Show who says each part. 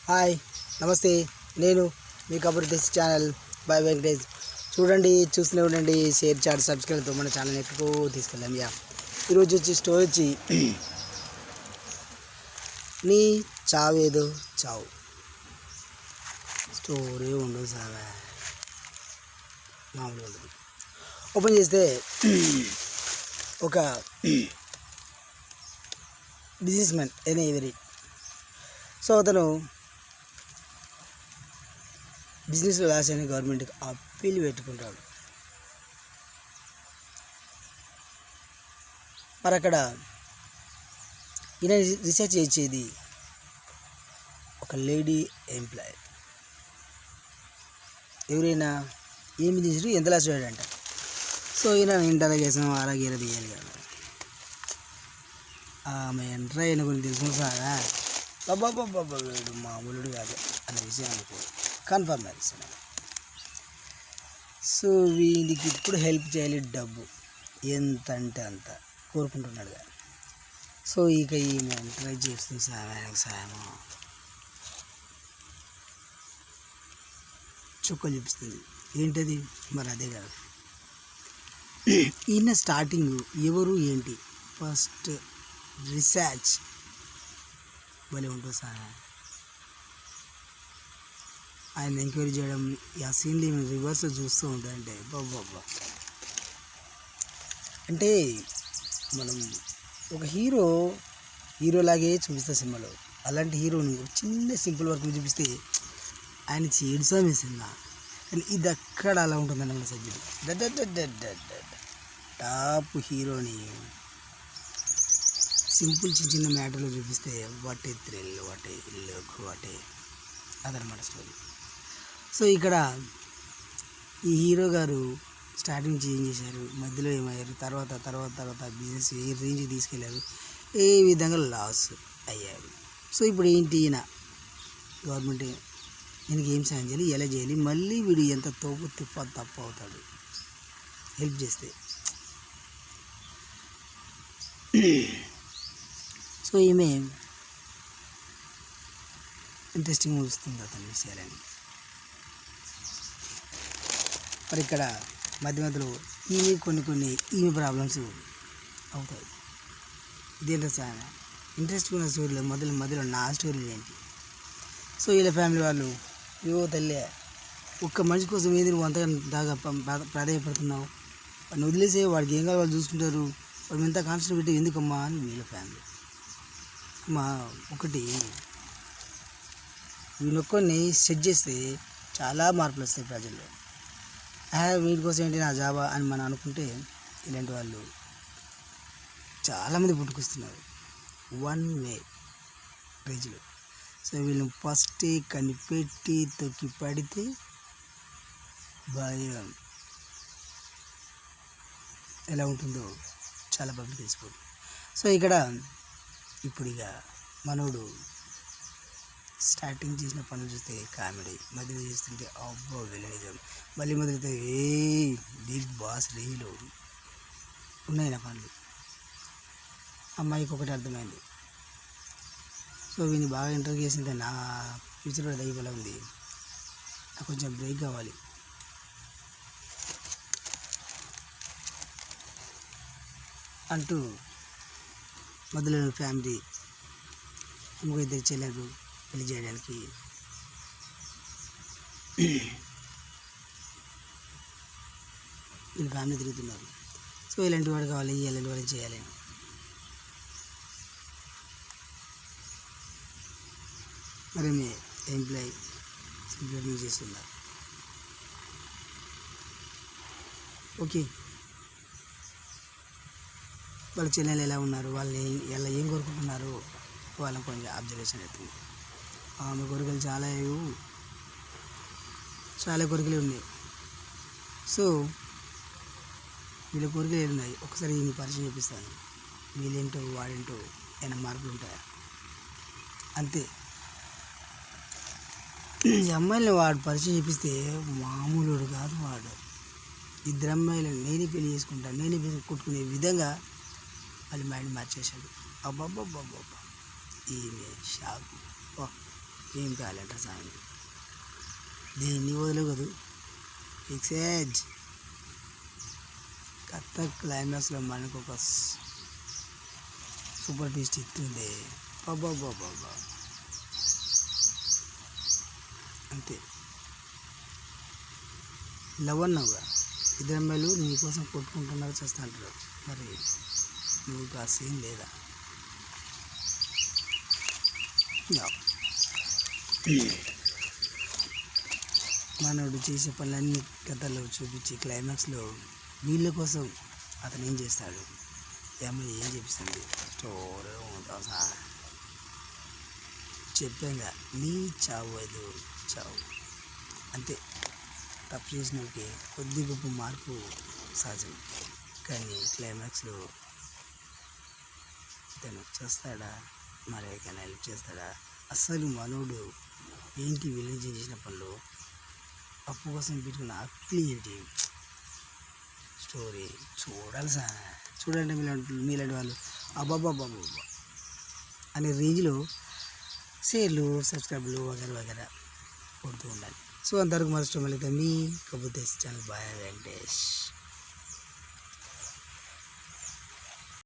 Speaker 1: Hi నమస్తే, నేను మీ కబుర్ test channel by Venkatesh. చూడండి, చూస్తూనే ఉండండి, షేర్ చాట్ సబ్స్క్రైబ్తో మన ఛానల్ ఎక్కువ తీసుకెళ్ళాం. ఈరోజు వచ్చి స్టోరీ వచ్చి నీ చావేదో చావు స్టోరీ ఉండదు సార్, మామూలుగా ఉండదు. ఓపెన్ చేస్తే ఒక బిజినెస్ మ్యాన్ ఎవరి సో అతను బిజినెస్లో లాస్ అయిన గవర్నమెంట్కి అప్పీల్ పెట్టుకుంటాడు. మరి అక్కడ ఈయన రీసెర్చ్ చేసేది ఒక లేడీ ఎంప్లాయీ. ఎవరైనా ఏం బిజినెస్ ఎంత లాస్ అయ్యాడంట. సో ఈయన ఇంటరాగేసాం అలాగే తీయాలి కదా. ఆమె ఎంటర్ అయిన కొన్ని తెలుసుకుంటారా, బాబా వీడు మామూలుడు కాదు అనే విషయం అనుకో కన్ఫర్మ్ చేస్తాను. సో వీడికి ఇప్పుడు హెల్ప్ చేయాలి, డబ్బు ఎంత అంటే అంత కోరుకుంటున్నాడు కదా. సో ఇక ఈమె ట్రై చేస్తుంది సాయము చుక్కలు చూపిస్తుంది. ఏంటది మరి అదే కాదు. ఈయన స్టార్టింగ్ ఎవరు ఏంటి ఫస్ట్ రీసెర్చ్ భలే ఉంటుంది సార్. ఆయన ఎంక్వైరీ చేయడం, ఆ సీన్లు రివర్స్ చూస్తూ ఉంటాయంటే బాబా. అంటే మనం ఒక హీరోలాగే చూపిస్తే సినిమాలో, అలాంటి హీరోని చిన్న సింపుల్ వర్క్ చూపిస్తే ఆయన చేయడం సినిమా. కానీ ఇది అక్కడ అలా ఉంటుందండి మన సబ్జెక్ట్. టాప్ హీరోని సింపుల్ చిన్న మ్యాటర్లో చూపిస్తే what a thrill, what a look, what a అదనమాట స్టోరీ. సో ఇక్కడ ఈ హీరో గారు స్టార్టింగ్ చేంజ్ చేశారు, మధ్యలో ఏమయ్యారు, తర్వాత బిజినెస్ ఏ రేంజ్కి తీసుకెళ్ళారు, ఏ విధంగా లాస్ అయ్యారు. సో ఇప్పుడు ఏంటి, ఈయన గవర్నమెంట్ ఈయనకి ఏం సాయం చేయాలి, ఎలా చేయాలి, మళ్ళీ వీడు ఎంత తోపు తప్పు అవుతాడు హెల్ప్ చేస్తే. సో ఈమె ఇంట్రెస్టింగ్ వస్తుంది అతని విషయాలని. మరి ఇక్కడ మధ్యలో ఈమె ప్రాబ్లమ్స్ అవుతాయి. ఇదేంటో సార్ ఇంట్రెస్టింగ్ ఉన్న స్టోరీలో మధ్యలో నా స్టోరీలు ఏంటి. సో వీళ్ళ ఫ్యామిలీ వాళ్ళు, తల్లే ఒక్క మనిషి కోసం ఏది నువ్వు అంతగా ప్రాధాన్యపడుతున్నావు, వాడిని వదిలేసే, వాడికి ఏం కావాలి వాళ్ళు చూసుకుంటారు, వాడు ఎంత కాన్సన్ట్రేట్ పెట్టి ఎందుకమ్మా అని వీళ్ళ ఫ్యామిలీ. ఒకటి వీళ్ళొక్కడిని సెట్ చేస్తే చాలా మార్పులు వస్తాయి ప్రజల్లో. వీటి కోసం ఏంటి నా జాబా అని మనం అనుకుంటే ఇలాంటి వాళ్ళు చాలామంది పుట్టుకొస్తున్నారు వన్ వే రేంజ్లో. సో వీళ్ళని ఫస్ట్ కనిపెట్టి తొక్కి పడితే భయం ఎలా ఉంటుందో చాలా పబ్లిక్ తెలిసిపోతుంది. సో ఇక్కడ ఇప్పుడు ఇక మనోడు స్టార్టింగ్ చేసిన పనులు చూస్తే కామెడీ, మధ్యలో చేస్తుంటే అబ్బో విలనిజం, మళ్ళీ మొదలైతే బిగ్ బాస్ రేంజ్లో ఉన్నాయి నా పనులు. అమ్మాయికి ఒకటి అర్థమైంది. సో వీని బాగా ఇంటర్వ్యూ చేసింది, నా ఫ్యూచర్ కూడా దైవలా ఉంది, నాకు కొంచెం బ్రేక్ కావాలి అంటూ మొదలైన ఫ్యామిలీ ఇంకో ఇద్దరు చెల్లెలు పెళ్లి చేయడానికి వీళ్ళు ఫ్యామిలీ తిరుగుతున్నారు. సో ఇలాంటి వాడు కావాలి, ఇలాంటి వాడిని చేయాలి. మరి మీ ఎంప్లాయీ సింప్లిఫై చేస్తున్నారు. ఓకే, వాళ్ళ చెల్లెలు ఎలా ఉన్నారు, వాళ్ళు ఎలా ఏం కోరుకుంటున్నారు, వాళ్ళని కొంచెం అబ్జర్వేషన్ అవుతుంది. ఆమె కోరికలు చాలా కోరికలు ఉన్నాయి. సో వీళ్ళ కోరికలు ఏమున్నాయి, ఒకసారి ఈయన పరిచయం చేపిస్తాను, వీళ్ళేంటో వాడేంటో ఏమైనా మార్పులు ఉంటాయా అంతే. ఈ అమ్మాయిని వాడు పరిచయం చేపిస్తే మామూలుడు కాదు వాడు. ఇద్దరు అమ్మాయిలను నేనే పెళ్లి చేసుకుంటాను, నేనే కొట్టుకునే విధంగా వాళ్ళ మైండ్ మార్చేశాడు. అబ్బాబ్బాబ్బాబ్బా ఈమె షాకు. ఏం టాలెంట్ సాంగ్ దీన్ని వదలగదు ఎక్సేజ్ కథ క్లైమాక్స్లో మనకు ఒక సూపర్ ట్విస్ట్ ఇస్తుంది బాబా అంతే లవ్ అన్నావుగా ఇద్దరు అమ్మాయిలు నీకోసం కొట్టుకుంటున్నారు చేస్తా అంటారు మరి నువ్వు ఆ సీన్ లేదా మనోడు చేసే పనులన్నీ కథలో చూపించి క్లైమాక్స్లో వీళ్ళ కోసం అతను ఏం చేస్తాడు ఏమో ఏం చూపిస్తుంది స్టోరీ ఉంటావు సార్ చెప్పాగా నీ చావు ఐదు చావు అంతే తప్పు చేసినకి కొద్ది గొప్ప మార్పు సహజం కానీ క్లైమాక్స్లో తను చేస్తాడా మరి ఏకైనా హెల్ప్ చేస్తాడా అసలు మనోడు ఏంటి విలేజ్ చేసిన పనులు అప్పు కోసం పెట్టుకున్న అప్పు ఏంటి స్టోరీ చూడాలి సార్ చూడండి మీలాంటి వాళ్ళు అబ్బాబ్బాబ్బా అనే రేంజ్లో షేర్లు సబ్స్క్రైబ్లు వగేరా కొడుతూ ఉండాలి. సో అంతవరకు మరొక మీ కబుర్ ఛానల్ బాయ్ వెంకటేష్.